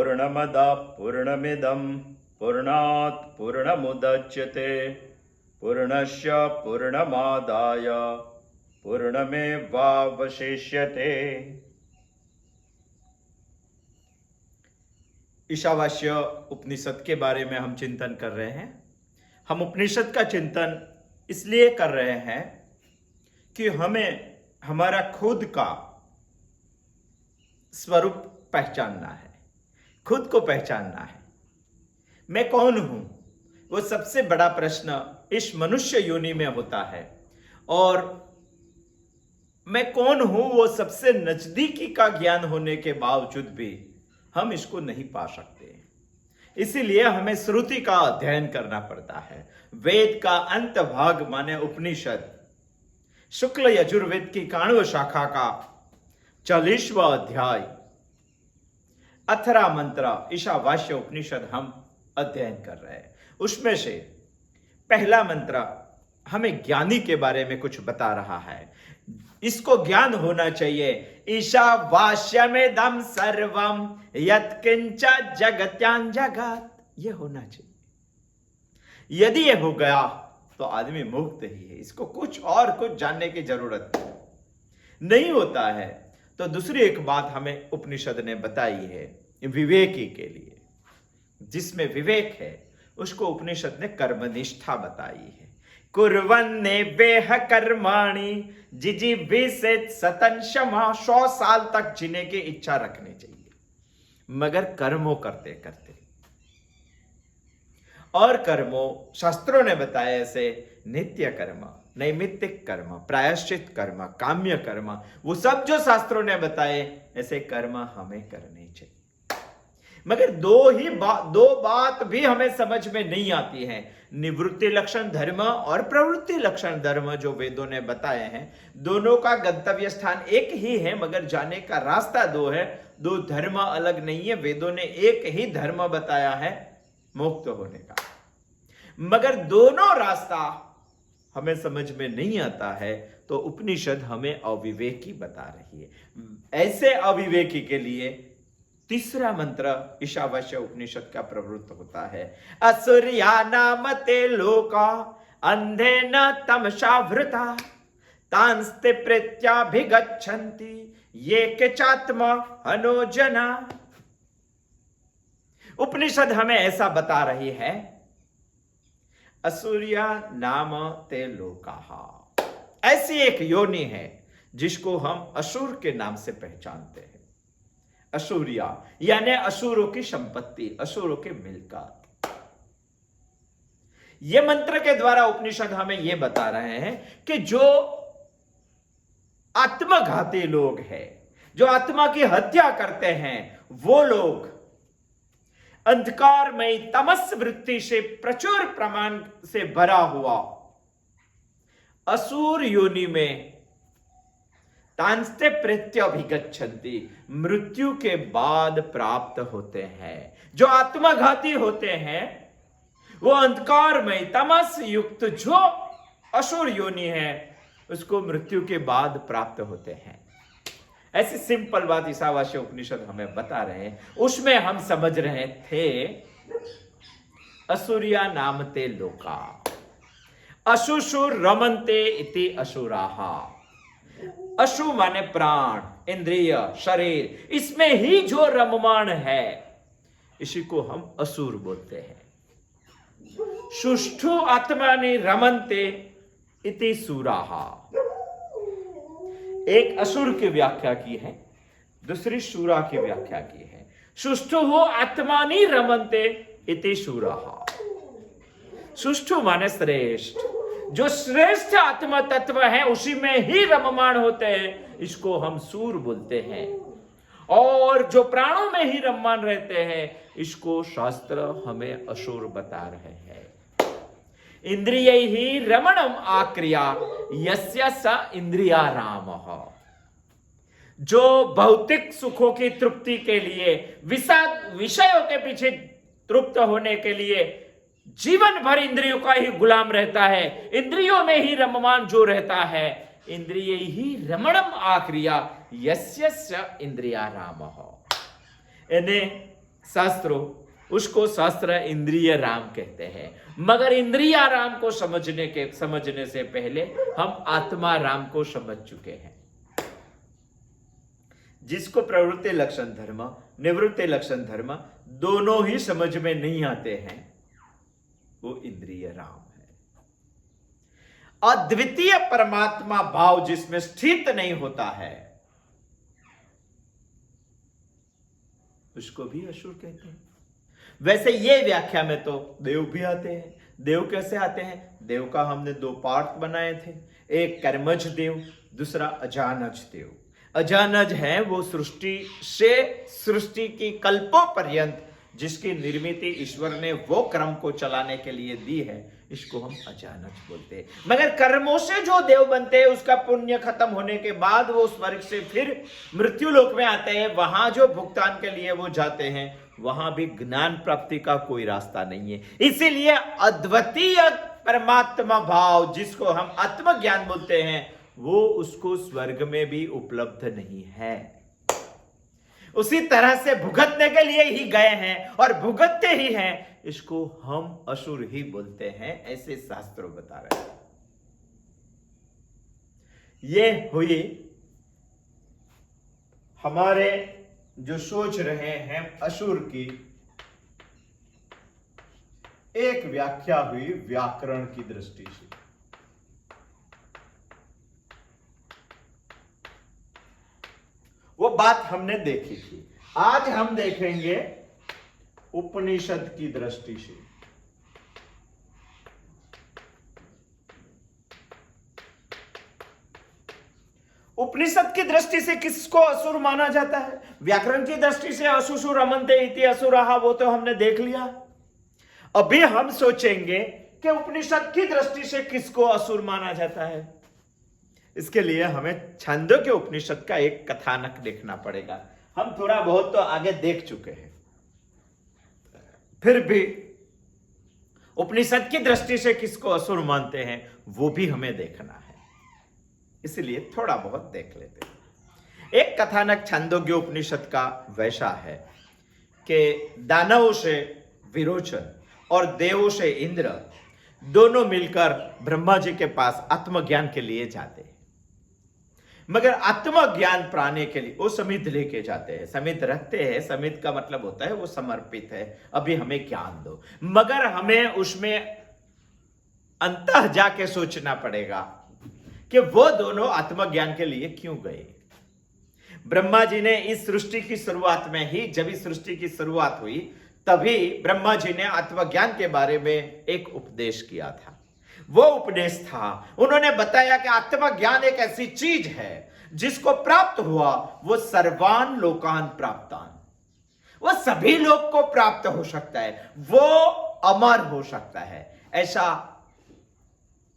पूर्णमदः पूर्णमिदं पूर्णात् पूर्णमुदच्यते पूर्णस्य पूर्णमादाय पूर्णमेवावशिष्यते। ईशावास्य उपनिषद के बारे में हम चिंतन कर रहे हैं। हम उपनिषद का चिंतन इसलिए कर रहे हैं कि हमें हमारा खुद का स्वरूप पहचानना है, खुद को पहचानना है। मैं कौन हूं, वो सबसे बड़ा प्रश्न इस मनुष्य योनि में होता है। और मैं कौन हूं वो सबसे नजदीकी का ज्ञान होने के बावजूद भी हम इसको नहीं पा सकते। इसीलिए हमें श्रुति का अध्ययन करना पड़ता है। वेद का अंत भाग माने उपनिषद, शुक्ल यजुर्वेद की 91 शाखा का 40वां अध्याय अथरा मंत्र ईशावास्य उपनिषद हम अध्ययन कर रहे हैं। उसमें से पहला मंत्र हमें ज्ञानी के बारे में कुछ बता रहा है। इसको ज्ञान होना चाहिए। ईशावास्यमेदं सर्वं यत्किंच जगत्यां जगत, ये होना चाहिए। यदि ये हो गया तो आदमी मुक्त ही है। इसको कुछ जानने की जरूरत नहीं होता है। तो दूसरी एक बात हमें उपनिषद ने बताई है विवेकी के लिए। जिसमें विवेक है उसको उपनिषद ने कर्मनिष्ठा बताई है। कुर्वन्ने वेह कर्माणि जिजीविषेत् सतं शमा, 100 साल तक जीने की इच्छा रखनी चाहिए, मगर कर्मों करते करते। और कर्मों शास्त्रों ने बताया ऐसे नित्य कर्म, नैमित्तिक कर्म, प्रायश्चित कर्म, काम्य कर्म, वो सब जो शास्त्रों ने बताए ऐसे कर्म हमें करने चाहिए। मगर दो बात भी हमें समझ में नहीं आती है। निवृत्ति लक्षण धर्म और प्रवृत्ति लक्षण धर्म जो वेदों ने बताए हैं, दोनों का गंतव्य स्थान एक ही है, मगर जाने का रास्ता दो है। दो धर्म अलग नहीं है। वेदों ने एक ही धर्म बताया है मुक्त होने का, मगर दोनों रास्ता हमें समझ में नहीं आता है। तो उपनिषद हमें अविवेकी बता रही है। ऐसे अविवेकी के लिए तीसरा मंत्र ईशावास्य उपनिषद का प्रवृत्त होता है। असुर्या नाम ते लोका अंधेन तमसावृता तांस्ते प्रेत्याभिगच्छन्ति ये केचात्मा हनोजना। उपनिषद हमें ऐसा बता रही है, असुर्या नाम ते लोका, ऐसी एक योनि है जिसको हम असुर के नाम से पहचानते हैं। असुरिया यानी असुरों की संपत्ति, असुरों के मिलकत। यह मंत्र के द्वारा उपनिषद हमें यह बता रहे हैं कि जो आत्मघाती लोग हैं, जो आत्मा की हत्या करते हैं, वो लोग अंधकारमयी तमस वृत्ति से प्रचुर प्रमाण से भरा हुआ असुर योनि में तांस्ते प्रेत्याभिगच्छन्ति, मृत्यु के बाद प्राप्त होते हैं। जो आत्मघाती होते हैं वो अंधकारमय तमस युक्त जो असुर योनि है उसको मृत्यु के बाद प्राप्त होते हैं। ऐसी सिंपल बात ईशावास्य उपनिषद हमें बता रहे हैं। उसमें हम समझ रहे थे असुरिया नामते लोका अशुशुर रमन्ते इति असुराहा। अशु माने प्राण, इंद्रिय, शरीर, इसमें ही जो रममाण है इसी को हम असुर बोलते हैं। सुष्ठु आत्मानि रमन्ते इति सुराहा। एक असुर की व्याख्या की है, दूसरी सूरा की व्याख्या की है। सुष्ठु आत्मानि रमन्ते इति सुराहा। सुष्ठु माने श्रेष्ठ, जो श्रेष्ठ आत्मा तत्व है उसी में ही रममाण होते हैं, इसको हम सूर बोलते हैं। और जो प्राणों में ही रममाण रहते हैं इसको शास्त्र हमें असुर बता रहे हैं। इंद्रियैहि रमणम आक्रिया यस्य स इंद्रियारामः। जो भौतिक सुखों की तृप्ति के लिए, विषयों के पीछे तृप्त होने के लिए जीवन भर इंद्रियों का ही गुलाम रहता है, इंद्रियों में ही रममान जो रहता है, इंद्रिय ही रमणम आक्रिया यस्य स इंद्रियारामः। यानी शास्त्रों उसको शास्त्र इंद्रिय राम कहते हैं, मगर इंद्रिय राम को समझने से पहले हम आत्मा राम को समझ चुके हैं। जिसको प्रवृत्ति लक्षण धर्म, निवृत्ति लक्षण धर्म दोनों ही समझ में नहीं आते हैं, वो इंद्रिय राम है। अद्वितीय परमात्मा भाव जिसमें स्थित नहीं होता है, उसको भी असुर कहते हैं। वैसे ये व्याख्या में तो देव भी आते हैं। देव कैसे आते हैं? देव का हमने दो पार्ट बनाए थे, एक कर्मज देव, दूसरा अजानज देव। अजानज है वो सृष्टि से सृष्टि की कल्पों पर्यंत जिसकी निर्मित ईश्वर ने वो क्रम को चलाने के लिए दी है, इसको हम अचानक बोलते हैं। मगर कर्मों से जो देव बनते हैं, उसका पुण्य खत्म होने के बाद वो स्वर्ग से फिर मृत्यु लोक में आते हैं, वहां जो भुगतान के लिए वो जाते हैं, वहां भी ज्ञान प्राप्ति का कोई रास्ता नहीं है। इसीलिए अद्वितीय परमात्मा भाव जिसको हम आत्मज्ञान बोलते हैं, वो उसको स्वर्ग में भी उपलब्ध नहीं है। उसी तरह से भुगतने के लिए ही गए हैं और भुगतते ही हैं, इसको हम असुर ही बोलते हैं, ऐसे शास्त्रों बता रहे हैं। ये हुई हमारे जो सोच रहे हैं असुर की एक व्याख्या हुई व्याकरण की दृष्टि से। वो बात हमने देखी थी। आज हम देखेंगे उपनिषद की दृष्टि से। उपनिषद की दृष्टि से किसको असुर माना जाता है? व्याकरण की दृष्टि से असुसुर अमन्ते इति असुरहा, वो तो हमने देख लिया। अभी हम सोचेंगे कि उपनिषद की दृष्टि से किसको असुर माना जाता है। इसके लिए हमें छांदोग्य उपनिषद का एक कथानक देखना पड़ेगा। हम थोड़ा बहुत तो आगे देख चुके हैं, फिर भी उपनिषद की दृष्टि से किसको असुर मानते हैं वो भी हमें देखना है, इसलिए थोड़ा बहुत देख लेते हैं। एक कथानक छांदोग्य उपनिषद का वैसा है कि दानवों से विरोचन और देवों से इंद्र दोनों मिलकर ब्रह्मा जी के पास आत्मज्ञान के लिए जाते हैं। मगर आत्मज्ञान पाने के लिए वो समित लेके जाते हैं, समित रखते हैं। समित का मतलब होता है वो समर्पित है, अभी हमें ज्ञान दो। मगर हमें उसमें अंतः जाके सोचना पड़ेगा कि वो दोनों आत्मज्ञान के लिए क्यों गए। ब्रह्मा जी ने इस सृष्टि की शुरुआत में ही, जब इस सृष्टि की शुरुआत हुई तभी ब्रह्मा जी ने आत्मज्ञान के बारे में एक उपदेश किया था। वो उपदेश था, उन्होंने बताया कि आत्मज्ञान एक ऐसी चीज है जिसको प्राप्त हुआ वो सर्वान लोकान प्राप्तान, वो सभी लोग को प्राप्त हो सकता है, वो अमर हो सकता है, ऐसा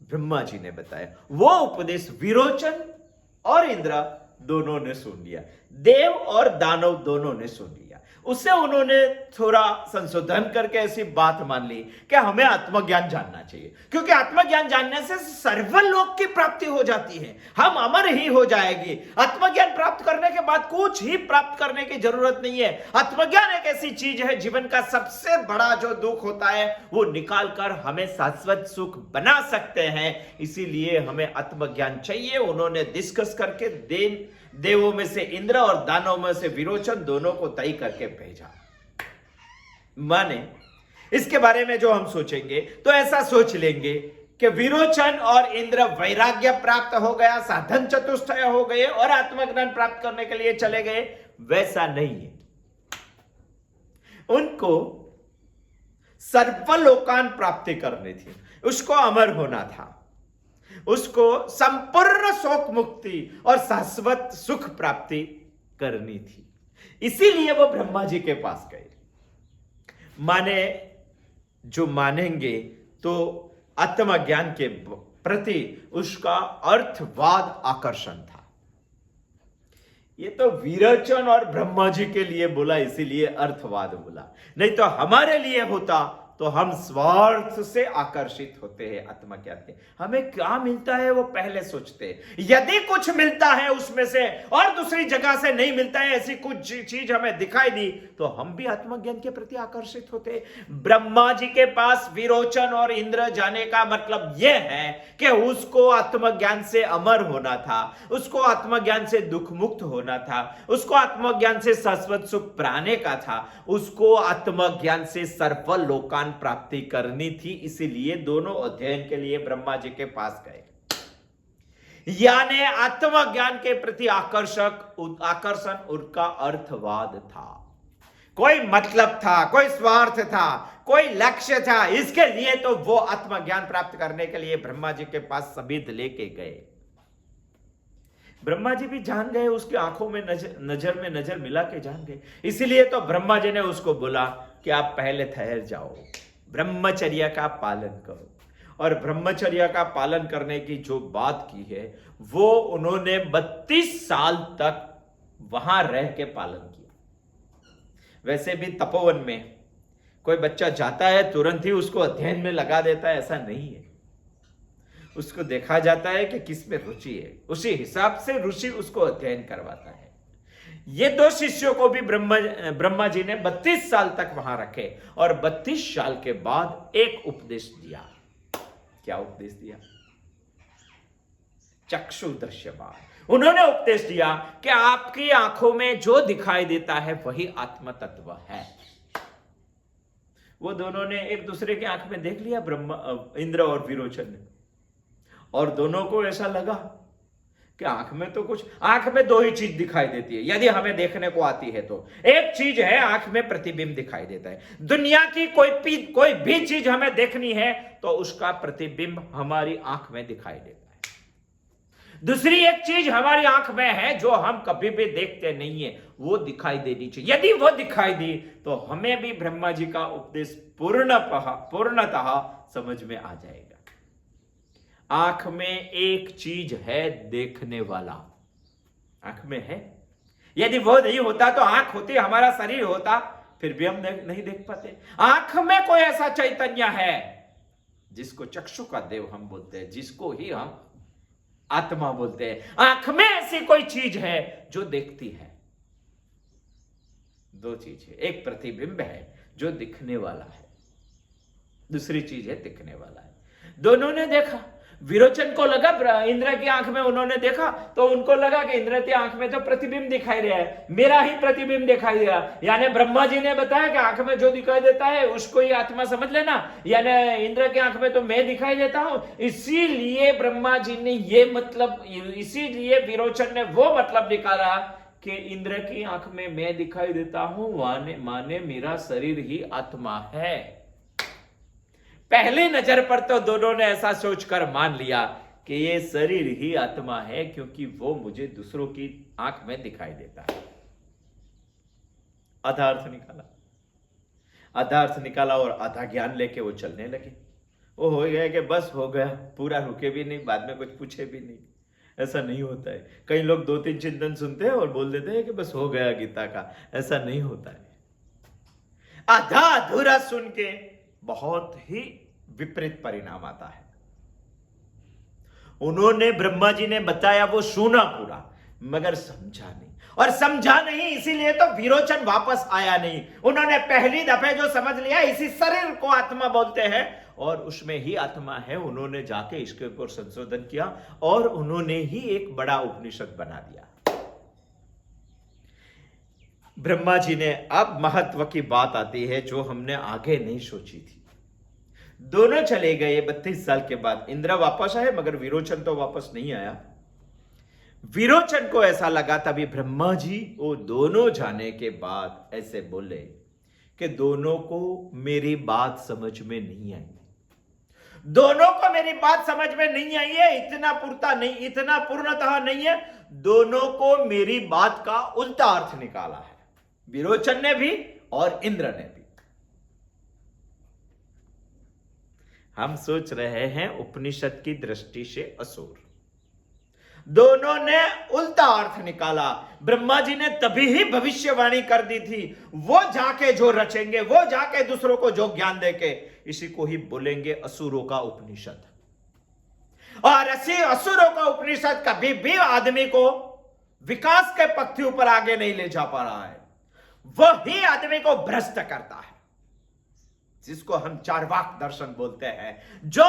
ब्रह्मा जी ने बताया। वो उपदेश विरोचन और इंद्र दोनों ने सुन लिया, देव और दानव दोनों ने सुन लिया। उससे उन्होंने थोड़ा संशोधन करके ऐसी बात मान ली कि हमें आत्मज्ञान जानना चाहिए, क्योंकि आत्मज्ञान जानने से सर्वलोक की प्राप्ति हो जाती है, हम अमर ही हो जाएगी। आत्मज्ञान प्राप्त करने के बाद कुछ ही प्राप्त करने की जरूरत नहीं है। आत्मज्ञान एक ऐसी चीज है, जीवन का सबसे बड़ा जो दुख होता है वो निकाल कर हमें शाश्वत सुख बना सकते हैं। इसीलिए हमें आत्मज्ञान चाहिए। उन्होंने डिस्कस करके देवों में से इंद्र और दानवों में से विरोचन दोनों को तय करके भेजा। माने इसके बारे में जो हम सोचेंगे तो ऐसा सोच लेंगे कि विरोचन और इंद्र वैराग्य प्राप्त हो गया, साधन चतुष्टय हो गए और आत्मज्ञान प्राप्त करने के लिए चले गए। वैसा नहीं है, उनको सर्वलोकान प्राप्ति करनी थी, उसको अमर होना था, उसको संपूर्ण शोक मुक्ति और शाश्वत सुख प्राप्ति करनी थी। इसीलिए वो ब्रह्मा जी के पास गए। माने जो मानेंगे तो आत्मज्ञान के प्रति उसका अर्थवाद आकर्षण था। ये तो विरोचन और ब्रह्मा जी के लिए बोला, इसीलिए अर्थवाद बोला, नहीं तो हमारे लिए होता तो हम स्वार्थ से आकर्षित होते हैं आत्मज्ञान के। हमें क्या मिलता है वो पहले सोचते हैं। यदि कुछ मिलता है उसमें से और दूसरी जगह से नहीं मिलता है, ऐसी कुछ चीज हमें दिखाई दी, तो हम भी आत्मज्ञान के प्रति आकर्षित होते हैं। ब्रह्मा जी के पास विरोचन और इंद्र जाने का मतलब यह है कि उसको आत्मज्ञान से अमर होना था, उसको आत्मज्ञान से दुख मुक्त होना था, उसको आत्मज्ञान से शाश्वत सुख पाने का था, उसको आत्मज्ञान से सर्वलोकान प्राप्ति करनी थी। इसीलिए दोनों अध्ययन के लिए ब्रह्मा जी के पास गए। यानी आत्मज्ञान के प्रति आकर्षण उनका अर्थवाद था। कोई मतलब था, कोई स्वार्थ था, कोई लक्ष्य था, इसके लिए तो वो आत्मज्ञान प्राप्त करने के लिए ब्रह्मा जी के पास सबिध लेके गए। ब्रह्मा जी भी जान गए, उसकी आंखों में नजर में नजर मिला के जान गए। इसीलिए तो ब्रह्मा जी ने उसको बोला कि आप पहले ठहर जाओ, ब्रह्मचर्य का पालन करो। और ब्रह्मचर्य का पालन करने की जो बात की है वो उन्होंने 32 साल तक वहां रह के पालन किया। वैसे भी तपोवन में कोई बच्चा जाता है तुरंत ही उसको अध्ययन में लगा देता है, ऐसा नहीं है। उसको देखा जाता है कि किस में रुचि है, उसी हिसाब से ऋषि उसको अध्ययन करवाता है। ये दो शिष्यों को भी ब्रह्मा जी ने 32 साल तक वहां रखे और 32 साल के बाद एक उपदेश दिया। क्या उपदेश दिया? चक्षु दृश्यमान। उन्होंने उपदेश दिया कि आपकी आंखों में जो दिखाई देता है वही आत्म तत्व है। वो दोनों ने एक दूसरे की आंख में देख लिया, इंद्र और विरोचन ने, और दोनों को ऐसा लगा कि आंख में दो ही चीज दिखाई देती है यदि हमें देखने को आती है तो। एक चीज है आंख में प्रतिबिंब दिखाई देता है। दुनिया की कोई भी चीज हमें देखनी है तो उसका प्रतिबिंब हमारी आंख में दिखाई देता है। दूसरी एक चीज हमारी आंख में है जो हम कभी भी देखते नहीं है, वो दिखाई देनी चाहिए। यदि वो दिखाई दी तो हमें भी ब्रह्मा जी का उपदेश पूर्णतः समझ में आ जाएगा। आंख में एक चीज है देखने वाला, आंख में है। यदि वो नहीं होता तो आंख होती, हमारा शरीर होता, फिर भी हम नहीं देख पाते। आंख में कोई ऐसा चैतन्य है जिसको चक्षु का देव हम बोलते हैं, जिसको ही हम आत्मा बोलते हैं। आंख में ऐसी कोई चीज है जो देखती है। दो चीज है, एक प्रतिबिंब है जो दिखने वाला है, दूसरी चीज है दिखने वाला है। दोनों ने देखा। विरोचन को लगा, इंद्र की आंख में उन्होंने देखा तो उनको लगा कि इंद्र की आंख में तो प्रतिबिंब दिखाई दे रहा है, मेरा ही प्रतिबिंब दिखाई दे रहा। यानी ब्रह्मा जी ने बताया कि आंख में जो दिखाई देता है उसको ही आत्मा समझ लेना, यानी इंद्र की आंख में तो मैं दिखाई देता हूं। इसीलिए ब्रह्मा जी ने इसीलिए विरोचन ने वो मतलब निकाला कि इंद्र की आंख में मैं दिखाई देता हूं, माने मेरा शरीर ही आत्मा है। पहली नजर पर तो दोनों ने ऐसा सोचकर मान लिया कि ये शरीर ही आत्मा है, क्योंकि वो मुझे दूसरों की आंख में दिखाई देता है। आधा अर्थ निकाला और आधा ज्ञान लेके वो चलने लगे। वो हो गया कि बस हो गया, पूरा रुके भी नहीं, बाद में कुछ पूछे भी नहीं। ऐसा नहीं होता है। कई लोग 2-3 चिंतन सुनते हैं और बोल देते हैं कि बस हो गया गीता का। ऐसा नहीं होता है। आधा अधूरा सुन के बहुत ही विपरीत परिणाम आता है। उन्होंने, ब्रह्मा जी ने बताया, वो सुना पूरा, मगर समझा नहीं। और समझा नहीं इसीलिए तो विरोचन वापस आया नहीं। उन्होंने पहली दफे जो समझ लिया, इसी शरीर को आत्मा बोलते हैं और उसमें ही आत्मा है, उन्होंने जाके इसके ऊपर संशोधन किया और उन्होंने ही एक बड़ा उपनिषद बना दिया। ब्रह्मा जी ने, अब महत्व की बात आती है जो हमने आगे नहीं सोची थी। दोनों चले गए 32 साल के बाद। इंद्र वापस आए मगर विरोचन तो वापस नहीं आया। विरोचन को ऐसा लगा, तभी ब्रह्मा जी वो दोनों जाने के बाद ऐसे बोले कि दोनों को मेरी बात समझ में नहीं आई। दोनों को मेरी बात समझ में नहीं आई है, इतना पूर्णतः नहीं है। दोनों को मेरी बात का उल्टा अर्थ निकाला है, विरोचन ने भी और इंद्र ने भी। हम सोच रहे हैं उपनिषद की दृष्टि से असुर, दोनों ने उल्टा अर्थ निकाला। ब्रह्मा जी ने तभी ही भविष्यवाणी कर दी थी, वो जाके जो रचेंगे, वो जाके दूसरों को जो ज्ञान देके, इसी को ही बोलेंगे असुरों का उपनिषद। और ऐसे असुरों का उपनिषद कभी भी आदमी को विकास के पथ्य पर आगे नहीं ले जा पा रहा है, वही आदमी को भ्रष्ट करता है, जिसको हम चार्वाक दर्शन बोलते हैं, जो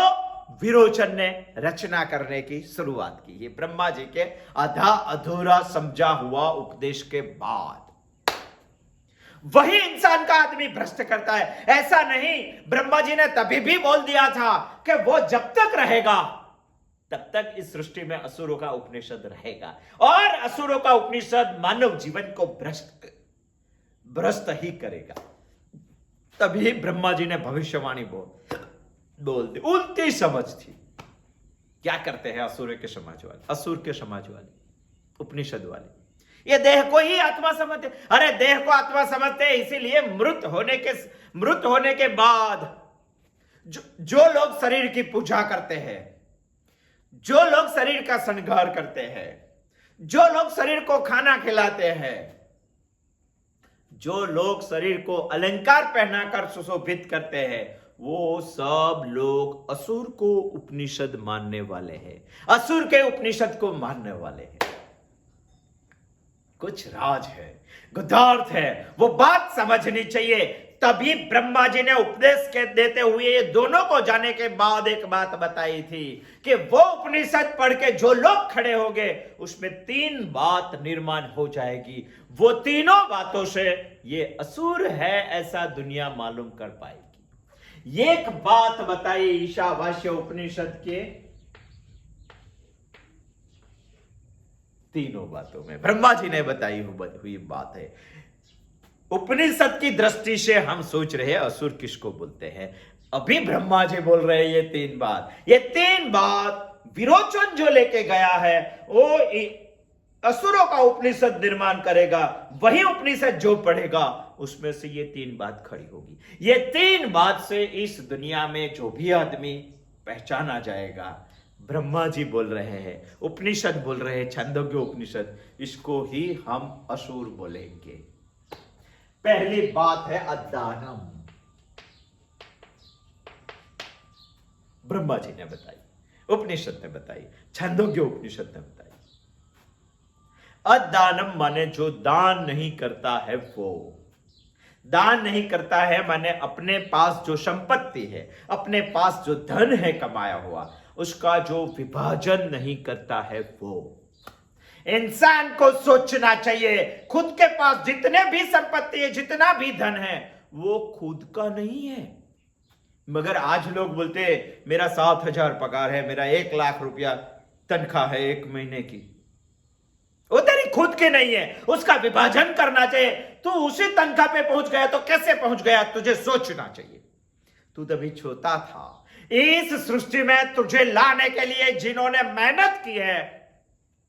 विरोचन ने रचना करने की शुरुआत की है ब्रह्मा जी के आधा अधूरा समझा हुआ उपदेश के बाद। वही इंसान का आदमी भ्रष्ट करता है। ऐसा नहीं, ब्रह्मा जी ने तभी भी बोल दिया था कि वो जब तक रहेगा तब तक इस सृष्टि में असुरों का उपनिषद रहेगा, और असुरों का उपनिषद मानव जीवन को भ्रष्ट ही करेगा। तभी ब्रह्मा जी ने भविष्यवाणी बोल दी। उल्टी समझ थी। क्या करते हैं असुर के समाज वाले, असुर के समाज वाले, उपनिषद वाले, ये देह को ही आत्मा समझते। अरे देह को आत्मा समझते हैं, इसीलिए मृत होने के बाद जो लोग शरीर की पूजा करते हैं, जो लोग शरीर का श्रृंगार करते हैं, जो लोग शरीर को खाना खिलाते हैं, जो लोग शरीर को अलंकार पहनाकर सुशोभित करते हैं, वो सब लोग असुर को उपनिषद मानने वाले हैं, असुर के उपनिषद को मानने वाले हैं। कुछ राज है, गुदार्थ है, वो बात समझनी चाहिए। तभी ब्रह्मा जी ने उपदेश के देते हुए ये दोनों को जाने के बाद एक बात बताई थी कि वो उपनिषद पढ़ के जो लोग खड़े होंगे उसमें 3 बात निर्माण हो जाएगी। वो तीनों बातों से ये असुर है ऐसा दुनिया मालूम कर पाएगी। एक बात बताई ईशावास्य उपनिषद के तीनों बातों में ब्रह्मा जी ने बताई हुई बात है। उपनिषद की दृष्टि से हम सोच रहे हैं असुर किसको बोलते हैं। अभी ब्रह्मा जी बोल रहे हैं ये तीन बात विरोचन जो लेके गया है वो असुरों का उपनिषद निर्माण करेगा। वही उपनिषद जो पढ़ेगा उसमें से ये 3 बात खड़ी होगी। ये 3 बात से इस दुनिया में जो भी आदमी पहचाना जाएगा। ब्रह्मा जी बोल रहे हैं, उपनिषद बोल रहे हैं, छंदोग्य उपनिषद, इसको ही हम असुर बोलेंगे। पहली बात है अदानम। ब्रह्मा जी ने बताई, उपनिषद ने बताई, छंदोग्य उपनिषद ने बताई। अदानम माने जो दान नहीं करता है, वो दान नहीं करता है माने अपने पास जो संपत्ति है, अपने पास जो धन है कमाया हुआ, उसका जो विभाजन नहीं करता है। वो इंसान को सोचना चाहिए खुद के पास जितने भी संपत्ति है, जितना भी धन है, वो खुद का नहीं है। मगर आज लोग बोलते हैं मेरा 7,000 पगार है, मेरा 1 लाख रुपया तनख्वाह है 1 महीने की, वो तेरी खुद की नहीं है, उसका विभाजन करना चाहिए। तू उसी तनख्वाह पे पहुंच गया तो कैसे पहुंच गया, तुझे सोचना चाहिए। तू तभी छोटा था, इस सृष्टि में तुझे लाने के लिए जिन्होंने मेहनत की है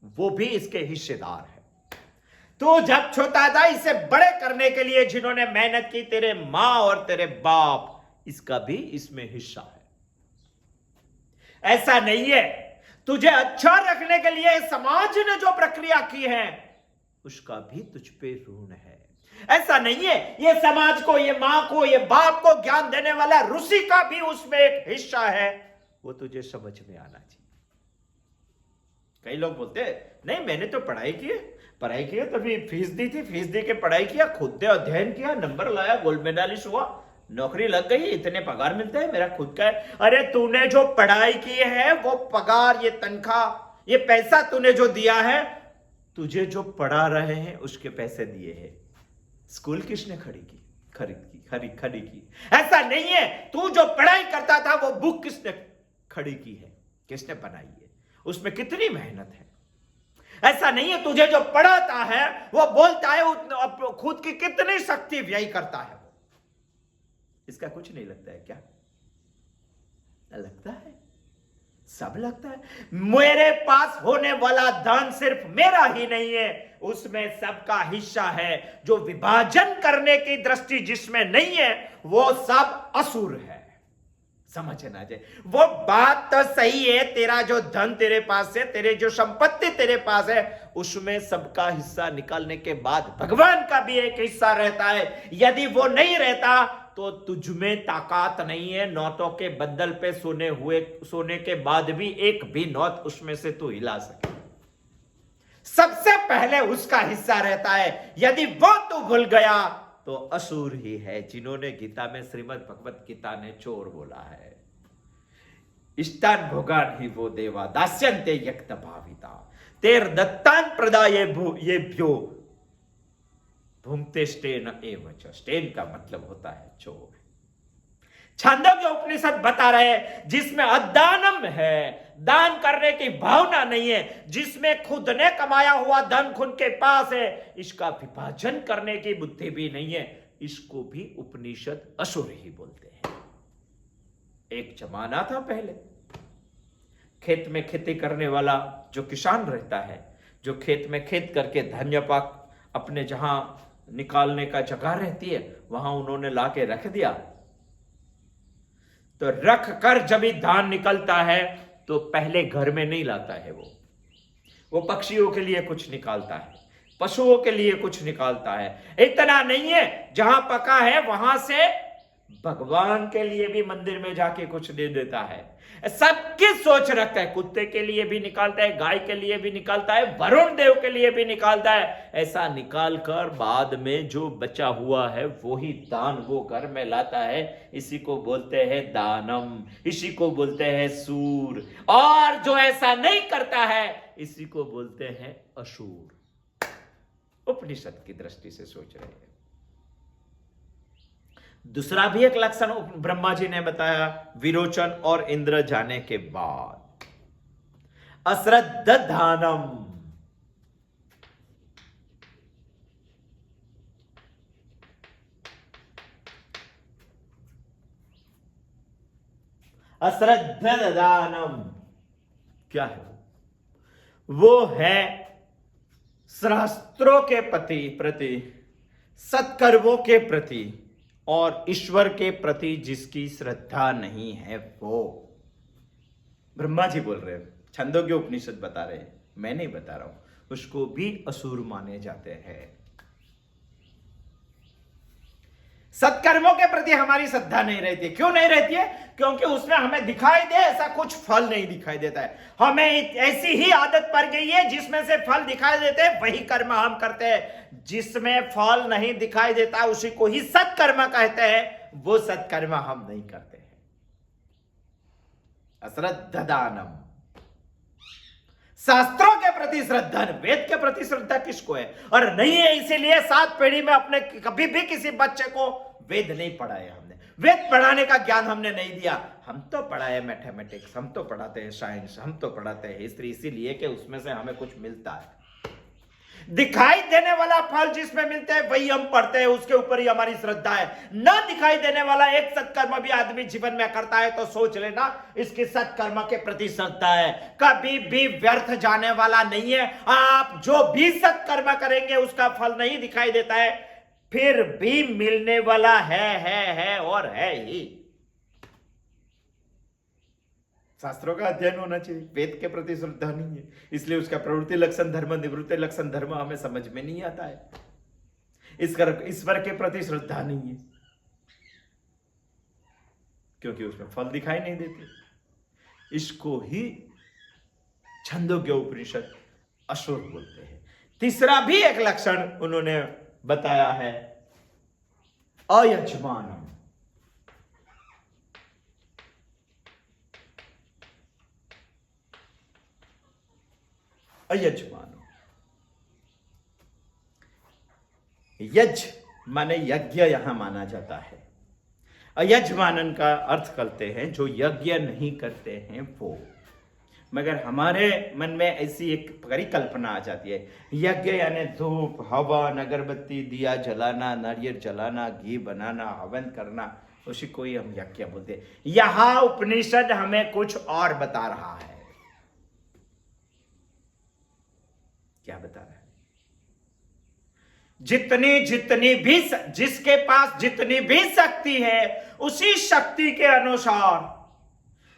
वो भी इसके हिस्सेदार है। तो जब छोटा था, इसे बड़े करने के लिए जिन्होंने मेहनत की, तेरे मां और तेरे बाप, इसका भी इसमें हिस्सा है। ऐसा नहीं है, तुझे अच्छा रखने के लिए समाज ने जो प्रक्रिया की है उसका भी तुझ पे ऋण है। ऐसा नहीं है, ये समाज को, ये मां को, ये बाप को ज्ञान देने वाला ऋषि का भी उसमें एक हिस्सा है। वो तुझे समझ में आना चाहिए। कई लोग बोलते हैं नहीं मैंने तो पढ़ाई की है, तभी फीस दी थी, फीस दे के पढ़ाई किया, खुद ने अध्ययन किया, नंबर लाया, गोल्ड मेडलिस्ट हुआ, नौकरी लग गई, इतने पगार मिलता है, मेरा खुद का है। अरे तूने जो पढ़ाई की है वो पगार, ये तनख्वाह, ये पैसा तूने जो दिया है, तुझे जो पढ़ा रहे हैं उसके पैसे दिए हैं। स्कूल किसने खड़ी की? ऐसा नहीं है। तू जो पढ़ाई करता था वो बुक किसने खड़ी की है, किसने बनाई है, उसमें कितनी मेहनत है। ऐसा नहीं है, तुझे जो पढ़ाता है वो बोलता है खुद की कितनी शक्ति व्यय करता है। इसका कुछ नहीं लगता है क्या? लगता है, सब लगता है। मेरे पास होने वाला धन सिर्फ मेरा ही नहीं है, उसमें सबका हिस्सा है। जो विभाजन करने की दृष्टि जिसमें नहीं है वो सब असुर है। समझना चाहिए। वो बात तो सही है, तेरा जो धन तेरे पास है, तेरे जो संपत्ति तेरे पास है, उसमें सबका हिस्सा निकालने के बाद भगवान का भी एक हिस्सा रहता है। यदि वो नहीं रहता तो तुझ में ताकत नहीं है नोटों के बंडल पे सोने के बाद भी एक भी नोट उसमें से तू हिला सके। सबसे पहले उसका हिस्सा रहता है। यदि वो तू भूल गया तो असुर ही है, जिन्होंने गीता में, श्रीमद् भगवत गीता ने चोर बोला है। इष्टान भोगान ही वो देवा दास्यन्ते यक्त भाविता तेर दत्तान प्रदाये ये भ्यो भूमते स्टेन एवच। स्टेन का मतलब होता है चोर। छांदोग्य उपनिषद बता रहे हैं जिसमें अदानम है, दान करने की भावना नहीं है, जिसमें खुद ने कमाया हुआ धन खुद के पास है, इसका विभाजन करने की बुद्धि भी नहीं है, इसको भी उपनिषद असुर ही बोलते हैं। एक जमाना था पहले, खेत में खेती करने वाला जो किसान रहता है, जो खेत में खेत करके धान्य पाक अपने जहां निकालने का जगह रहती है वहां उन्होंने लाके रख दिया, तो रख कर जब ही धान निकलता है तो पहले घर में नहीं लाता है, वो पक्षियों के लिए कुछ निकालता है, पशुओं के लिए कुछ निकालता है। इतना नहीं है, जहां पका है वहां से भगवान के लिए भी मंदिर में जाके कुछ दे देता है। सबकी सोच रखता है, कुत्ते के लिए भी निकालता है, गाय के लिए भी निकालता है, वरुण देव के लिए भी निकालता है। ऐसा निकाल कर बाद में जो बचा हुआ है वही दान वो घर में लाता है। इसी को बोलते हैं दानम, इसी को बोलते हैं सूर। और जो ऐसा नहीं करता है इसी को बोलते हैं असुर। उपनिषद की दृष्टि से सोच रहे हैं। दूसरा भी एक लक्षण ब्रह्मा जी ने बताया विरोचन और इंद्र जाने के बाद, अश्रद्ध दानम। अश्रद्ध दानम क्या है? वो है शास्त्रों के प्रति, सत्कर्मों के प्रति और ईश्वर के प्रति जिसकी श्रद्धा नहीं है, वो ब्रह्मा जी बोल रहे हैं, छंदोग्य उपनिषद बता रहे हैं, मैं नहीं बता रहा हूं, उसको भी असुर माने जाते हैं। सत्कर्मों के प्रति हमारी श्रद्धा नहीं रहती। क्यों नहीं रहती है? क्योंकि उसमें हमें दिखाई दे ऐसा कुछ फल नहीं दिखाई देता है। हमें ऐसी ही आदत पड़ गई है जिसमें से फल दिखाई देते हैं वही कर्म हम करते हैं, जिसमें फल नहीं दिखाई देता उसी को ही सत्कर्म कहते हैं, वो सत्कर्म हम नहीं करते हैं। अश्रद्ध दानम, शास्त्रों के प्रति श्रद्धा, वेद के प्रति श्रद्धा किसको है? और नहीं है, इसीलिए 7 पीढ़ी में अपने कभी भी किसी बच्चे को वेद नहीं पढ़ाया हमने, वेद पढ़ाने का ज्ञान हमने नहीं दिया। हम तो पढ़ाए मैथमेटिक्स, हम तो पढ़ाते हैं साइंस, हम तो पढ़ाते हैं हिस्ट्री, इसीलिए कि उसमें से हमें कुछ मिलता है। दिखाई देने वाला फल जिसमें मिलते हैं वही हम पढ़ते हैं, उसके ऊपर ही हमारी श्रद्धा है। न दिखाई देने वाला एक सत्कर्म भी आदमी जीवन में करता है तो सोच लेना इसकी सत्कर्म के प्रति श्रद्धा है। कभी भी व्यर्थ जाने वाला नहीं है। आप जो भी सत्कर्म करेंगे उसका फल नहीं दिखाई देता है, फिर भी मिलने वाला है और है ही। शास्त्रों का अध्ययन होना चाहिए, वेद के प्रति श्रद्धा नहीं है, इसलिए उसका प्रवृत्ति लक्षण धर्म, निवृत्ति लक्षण धर्म हमें समझ में नहीं आता है। ईश्वर के प्रति श्रद्धा नहीं है क्योंकि उसमें फल दिखाई नहीं देते। इसको ही छंदोग्य उपनिषद असुर बोलते हैं। तीसरा भी एक लक्षण उन्होंने बताया है, अयजमानम। अयजमानो, यज माने यज्ञ यहां माना जाता है। अयजमानन का अर्थ करते हैं जो यज्ञ नहीं करते हैं वो। मगर हमारे मन में ऐसी एक परिकल्पना आ जाती है, यज्ञ यानी धूप, हवन, अगरबत्ती, दिया जलाना, नारियल जलाना, घी बनाना, हवन करना, उसी को ही हम यज्ञ बोलते हैं। यहां उपनिषद हमें कुछ और बता रहा है। क्या बता रहा है? जितनी भी जिसके पास जितनी भी शक्ति है उसी शक्ति के अनुसार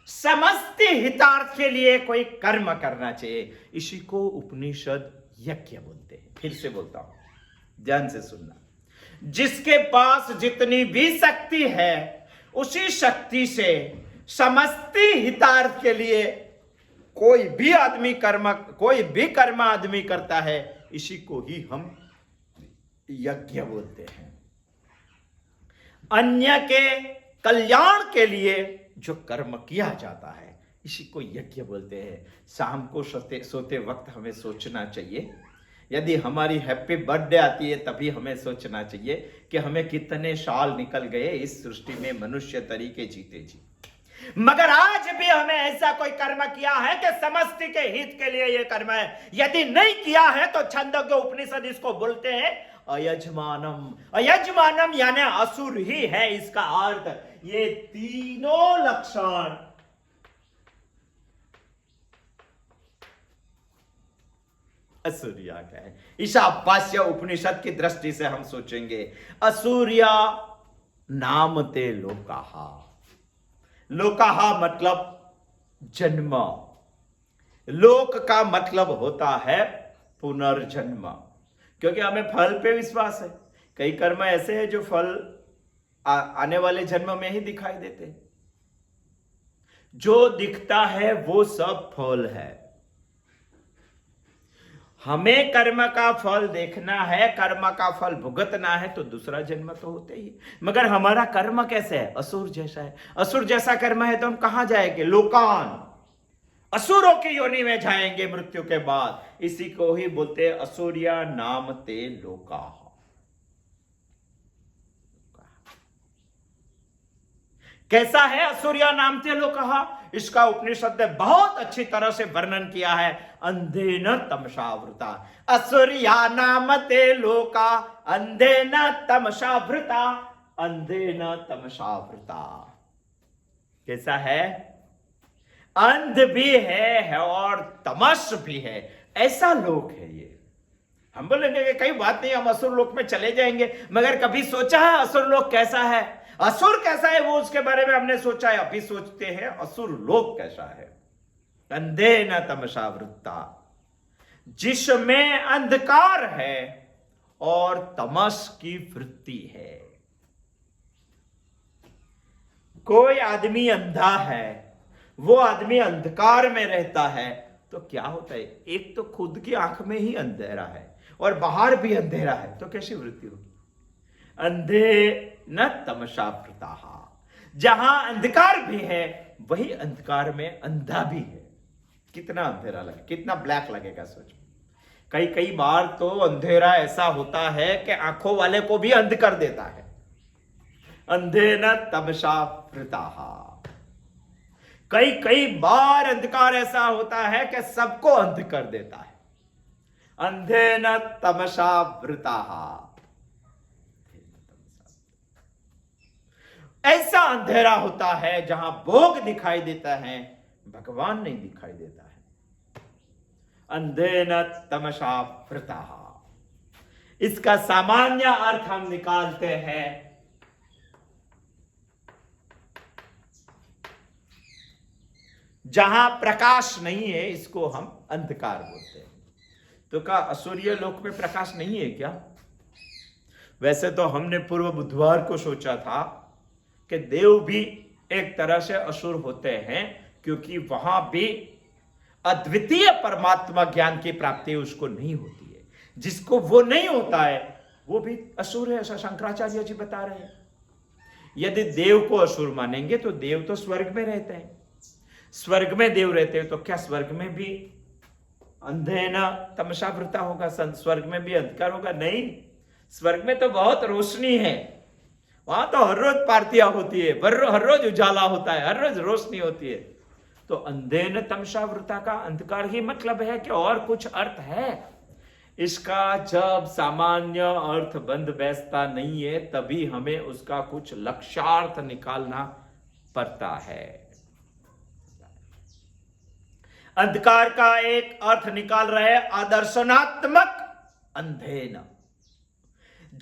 समस्त हितार्थ के लिए कोई कर्म करना चाहिए, इसी को उपनिषद यज्ञ बोलते हैं। फिर से बोलता हूं, ध्यान से सुनना। जिसके पास जितनी भी शक्ति है उसी शक्ति से समस्त हितार्थ के लिए कोई भी कर्म आदमी करता है, इसी को ही हम यज्ञ बोलते हैं। अन्य के कल्याण के लिए जो कर्म किया जाता है इसी को यज्ञ बोलते हैं। शाम को सोते वक्त हमें सोचना चाहिए, यदि हमारी हैप्पी बर्थडे आती है तभी हमें सोचना चाहिए कि हमें कितने साल निकल गए इस सृष्टि में मनुष्य तरीके जीते जी, मगर आज भी हमें ऐसा कोई कर्म किया है कि समष्टि के हित के लिए यह कर्म है। यदि नहीं किया है तो छंदोग्य उपनिषद इसको बोलते हैं अयजमानम। अयजमानम यानी असुर ही है इसका अर्थ। ये तीनों लक्षण असूर्या का है। ईशावास्य उपनिषद की दृष्टि से हम सोचेंगे असूर्या नाम ते लोकाहा। लोकाहा मतलब जन्म, लोक का मतलब होता है पुनर्जन्म, क्योंकि हमें फल पे विश्वास है। कई कर्म ऐसे हैं जो फल आने वाले जन्म में ही दिखाई देते हैं। जो दिखता है वो सब फल है। हमें कर्म का फल देखना है, कर्म का फल भुगतना है, तो दूसरा जन्म तो होते ही। मगर हमारा कर्म कैसे है? असुर जैसा है। असुर जैसा कर्म है तो हम कहां जाएंगे? लोकान, असुरों की योनि में जाएंगे मृत्यु के बाद। इसी को ही बोलते हैं असुरिया नाम ते लोका। कैसा है असुरिया नाम ते लोका? इसका उपनिषद ने बहुत अच्छी तरह से वर्णन किया है। अंधेन तमसावृता असुरिया नाम ते लोका, अंधेन तमसावृता, अंधेन तमसावृता। कैसा है? अंध भी है और तमस भी है, ऐसा लोक है ये। हम बोलेंगे कि कई बात नहीं, हम असुर लोक में चले जाएंगे, मगर कभी सोचा है असुर लोक कैसा है? असुर कैसा है वो उसके बारे में हमने सोचा है। अभी सोचते हैं असुर लोक कैसा है। अंधे न तमसावृत्ता, जिसमें अंधकार है और तमस की वृत्ति है। कोई आदमी अंधा है, वो आदमी अंधकार में रहता है, तो क्या होता है? एक तो खुद की आंख में ही अंधेरा है और बाहर भी अंधेरा है, तो कैसी वृत्ति होगी? अंधे न तमसावृता, जहां अंधकार भी है वही अंधकार में अंधा भी है। कितना अंधेरा लगे, कितना ब्लैक लगेगा सोचो। कई बार तो अंधेरा ऐसा होता है कि आंखों वाले को भी अंध कर देता है। अंधे न तमसावृता, कई बार अंधकार ऐसा होता है कि सबको अंध कर देता है। अंधे न तमसावृता, ऐसा अंधेरा होता है जहां भोग दिखाई देता है, भगवान नहीं दिखाई देता है। अंधे न तमसावृता, इसका सामान्य अर्थ हम निकालते हैं जहां प्रकाश नहीं है, इसको हम अंधकार बोलते हैं। तो क्या असुरीय लोक में प्रकाश नहीं है क्या? वैसे तो हमने पूर्व बुधवार को सोचा था कि देव भी एक तरह से असुर होते हैं, क्योंकि वहां भी अद्वितीय परमात्मा ज्ञान की प्राप्ति उसको नहीं होती है। जिसको वो नहीं होता है वो भी असुर है, ऐसा शंकराचार्य जी बता रहे हैं। यदि देव को असुर मानेंगे तो देव तो स्वर्ग में रहते हैं। स्वर्ग में देव रहते हैं तो क्या स्वर्ग में भी अंधे न तमसावृता होगा? स्वर्ग में भी अंधकार होगा? नहीं, स्वर्ग में तो बहुत रोशनी है। वहां तो हर रोज पार्टियां होती है, हर रोज उजाला होता है, हर रोज रोशनी होती है। तो अंधे न तमसावृता का अंधकार ही मतलब है कि और कुछ अर्थ है इसका? जब सामान्य अर्थ बंद बैसता नहीं है तभी हमें उसका कुछ लक्ष्यार्थ निकालना पड़ता है। अंधकार का एक अर्थ निकाल रहे आदर्शनात्मक अंधेन,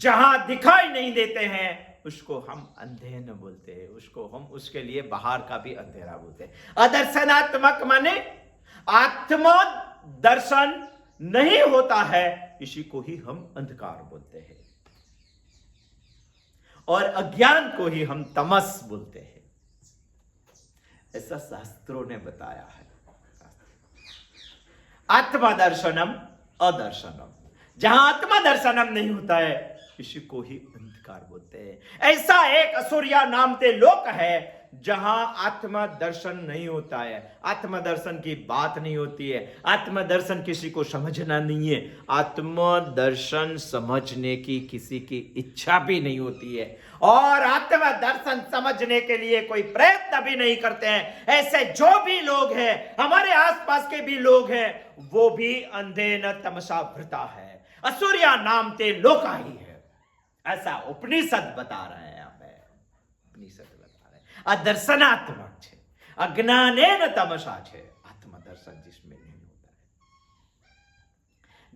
जहां दिखाई नहीं देते हैं उसको हम अंधेन बोलते हैं, उसको हम उसके लिए बाहर का भी अंधेरा बोलते हैं। अदर्शनात्मक माने आत्मा दर्शन नहीं होता है, इसी को ही हम अंधकार बोलते हैं, और अज्ञान को ही हम तमस बोलते हैं। ऐसा शास्त्रों ने बताया है। आत्मा दर्शनम अदर्शनम, जहां आत्मा दर्शनम नहीं होता है, इसी को ही अंधकार बोलते हैं। ऐसा एक असुरिया नाम के लोक है जहां आत्मा दर्शन नहीं होता है, आत्मा दर्शन की बात नहीं होती है, आत्मा दर्शन किसी को समझना नहीं है, आत्मा दर्शन समझने की किसी की इच्छा भी नहीं होती है, और आत्मा दर्शन समझने के लिए कोई प्रयत्न भी नहीं करते हैं। ऐसे जो भी लोग हैं, हमारे आसपास के भी लोग हैं, वो भी अंधे न तमसा भृता है, असुरिया नाम ते लोका ही है। ऐसा उपनिषद बता रहे हैं, हमें उपनिषद बता रहे हैं। अदर्शनात्मक છે, अज्ञानेन तमसा છે, आत्मदर्शन जिसमें नहीं होता है।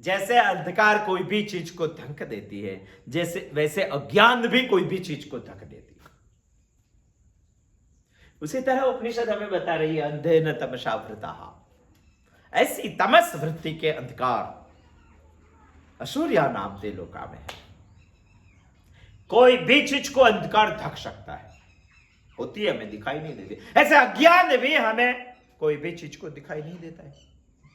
जैसे अंधकार कोई भी चीज को ढक देती है, जैसे वैसे अज्ञान भी कोई भी चीज को ढक देती है। उसी तरह उपनिषद हमें बता रही है, अंधेन तमसा वृता, ऐसी तमस वृत्ति के अंधकार असुरिया नाम ते लोका में है। कोई भी चीज को अंधकार ढक सकता है, होती है, हमें दिखाई नहीं देती। ऐसे अज्ञान भी हमें कोई भी चीज को दिखाई नहीं देता है,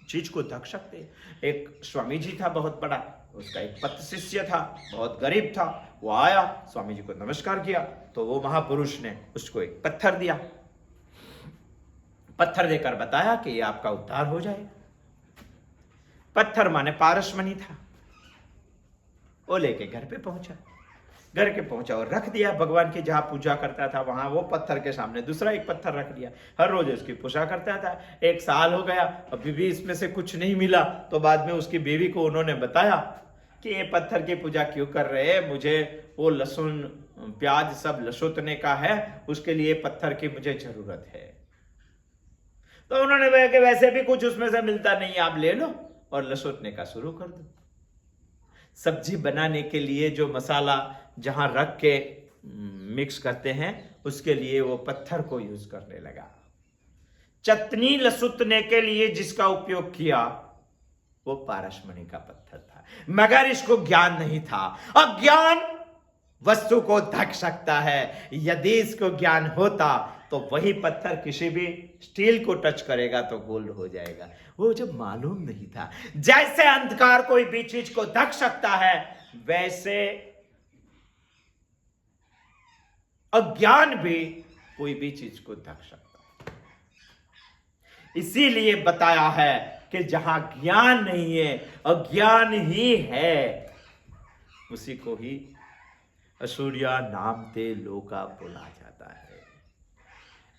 चीज को ढक सकते हैं। एक स्वामी जी था बहुत बड़ा, उसका एक पत शिष्य था, बहुत गरीब था। वो आया, स्वामी जी को नमस्कार किया, तो वो महापुरुष ने उसको एक पत्थर दिया। पत्थर देकर बताया कि ये आपका उद्धार हो जाए। पत्थर माने पारसमणि था। वो लेके घर पे पहुंचा, घर के पहुंचा और रख दिया। भगवान की जहां पूजा करता था वहां वो पत्थर के सामने दूसरा एक पत्थर रख दिया। हर रोज उसकी पूजा करता था। 1 साल हो गया, अभी भी इसमें से कुछ नहीं मिला। तो बाद में उसकी बीवी को उन्होंने बताया कि ये पत्थर की पूजा क्यों कर रहे हैं, मुझे वो लहसुन प्याज सब लसोतने का है, उसके लिए पत्थर की मुझे जरूरत है। तो उन्होंने कहा कि वैसे भी कुछ उसमें से मिलता नहीं, आप ले लो और लसोतने का शुरू कर दो। सब्जी बनाने के लिए जो मसाला जहां रख के मिक्स करते हैं, उसके लिए वो पत्थर को यूज करने लगा। चटनी लसुतने के लिए जिसका उपयोग किया वो पारसमणि का पत्थर था, मगर इसको ज्ञान नहीं था। अज्ञान वस्तु को ढक सकता है, यदि इसको ज्ञान होता तो वही पत्थर किसी भी स्टील को टच करेगा तो गोल्ड हो जाएगा। वो जब मालूम नहीं था, जैसे अंधकार कोई भी चीज को ढक सकता है, वैसे अज्ञान भी कोई भी चीज को ढक सकता है। इसीलिए बताया है कि जहां ज्ञान नहीं है, अज्ञान ही है, उसी को ही असुरिया नाम ते लोका बोला जाता है।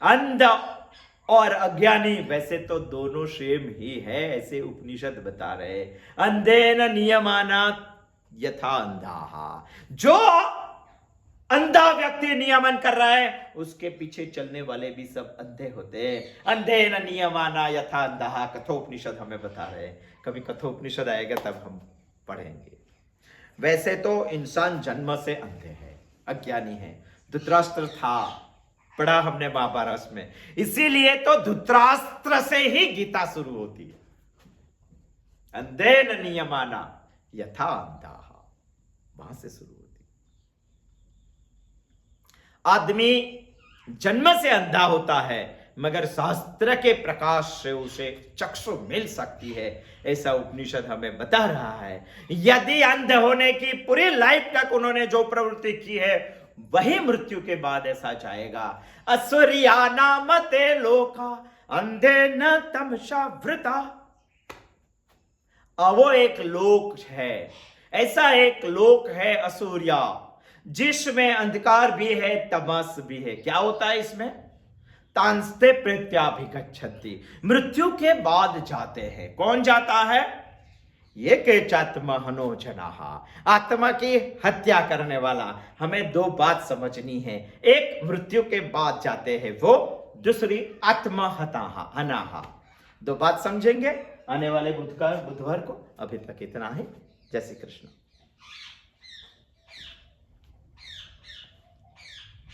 अंध और अज्ञानी वैसे तो दोनों सेम ही है, ऐसे उपनिषद बता रहे। अंधेन नियमाना यथा अंधा, जो अंधा व्यक्ति नियमन कर रहा है उसके पीछे चलने वाले भी सब अंधे होते हैं। अंधेन नियमाना यथा अंधा, कठोपनिषद हमें बता रहे। कभी कठोपनिषद आएगा तब हम पढ़ेंगे। वैसे तो इंसान जन्म से अंधे है, अज्ञानी है। धृतराष्ट्र था, पढ़ा हमने महाभारत में। इसीलिए तो धृतराष्ट्र से ही गीता शुरू होती है। अंधेन नियमाना यथा अंधा, वहां से शुरू होती। आदमी जन्म से अंधा होता है, मगर शास्त्र के प्रकाश से उसे चक्षु मिल सकती है, ऐसा उपनिषद हमें बता रहा है। यदि अंध होने की पूरी लाइफ तक उन्होंने जो प्रवृत्ति की है, वही मृत्यु के बाद ऐसा जाएगा। असुरिया नामते लोका अंधे न तमसा वृता। वो एक लोक है, ऐसा एक लोक है असुरिया, जिसमें अंधकार भी है, तमस भी है। क्या होता है इसमें? तांस्ते प्रत्याभिगच्छन्ति, मृत्यु के बाद जाते हैं। कौन जाता है? ये के चात्महनो जनाहा, आत्मा की हत्या करने वाला। हमें 2 बात समझनी है, एक मृत्यु के बाद जाते हैं वो, दूसरी आत्महताहा अनाहा। 2 बात समझेंगे आने वाले बुधवार को। अभी तक इतना ही। जय श्री कृष्ण।